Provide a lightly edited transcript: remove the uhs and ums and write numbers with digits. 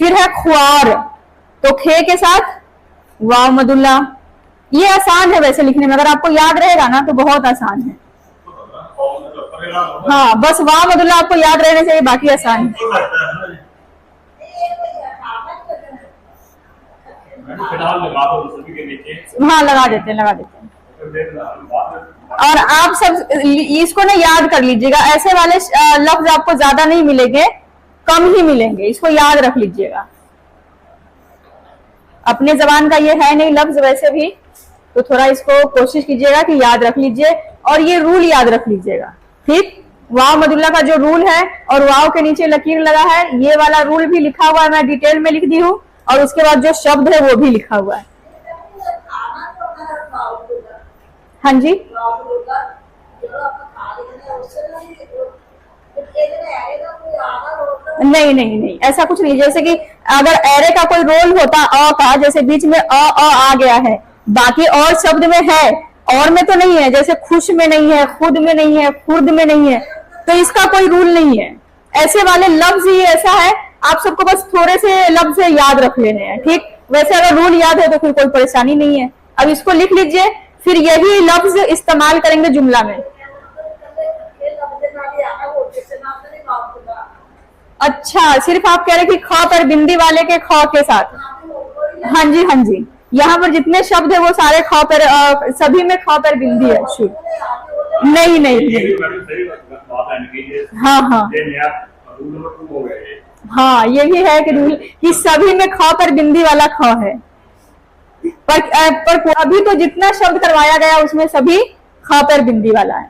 फिर है ख्वार, तो खे के साथ वाव मदुल्ला। ये आसान है वैसे लिखने में, अगर आपको याद रहेगा ना तो बहुत आसान है। हाँ, बस वाव मदुल्ला आपको याद रहने चाहिए, बाकी आसान है। हाँ, लगा देते हैं। और आप सब इसको ना याद कर लीजिएगा, ऐसे वाले लफ्ज आपको ज्यादा नहीं मिलेंगे, कम ही मिलेंगे, इसको याद रख लीजिएगा। अपने जबान का ये है नहीं लफ्ज वैसे भी, तो थोड़ा इसको कोशिश कीजिएगा कि याद रख लीजिए, और ये रूल याद रख लीजिएगा। ठीक, वाव मदुल्ला का जो रूल है और वाव के नीचे लकीर लगा है, ये वाला रूल भी लिखा हुआ है, मैं डिटेल में लिख दी हूँ, और उसके बाद जो शब्द है वो भी लिखा हुआ है। हाँ जी, नहीं, ऐसा कुछ नहीं। जैसे कि अगर एरे का कोई रोल होता अ का, जैसे बीच में अ आ गया है, बाकी और शब्द में है, और में तो नहीं है, जैसे खुश में नहीं है, खुद में नहीं है, खुर्द में नहीं है, तो इसका कोई रूल नहीं है। ऐसे वाले लफ्ज ही ऐसा है, आप सबको बस थोड़े से लफ्ज याद रख लेने हैं। ठीक, वैसे अगर रूल याद है तो फिर कोई परेशानी नहीं है। अब इसको लिख लीजिए, फिर यही लफ्ज इस्तेमाल करेंगे जुमला में। अच्छा, सिर्फ आप कह रहे कि ख पर बिंदी वाले के ख के साथ। हाँ जी, यहाँ पर जितने शब्द है वो सारे ख पर, सभी में ख पर बिंदी है। शुरू नहीं। हाँ, यही है कि रूल कि सभी में ख पर बिंदी वाला ख है, पर अभी तो जितना शब्द करवाया गया उसमें सभी ख पर बिंदी वाला है।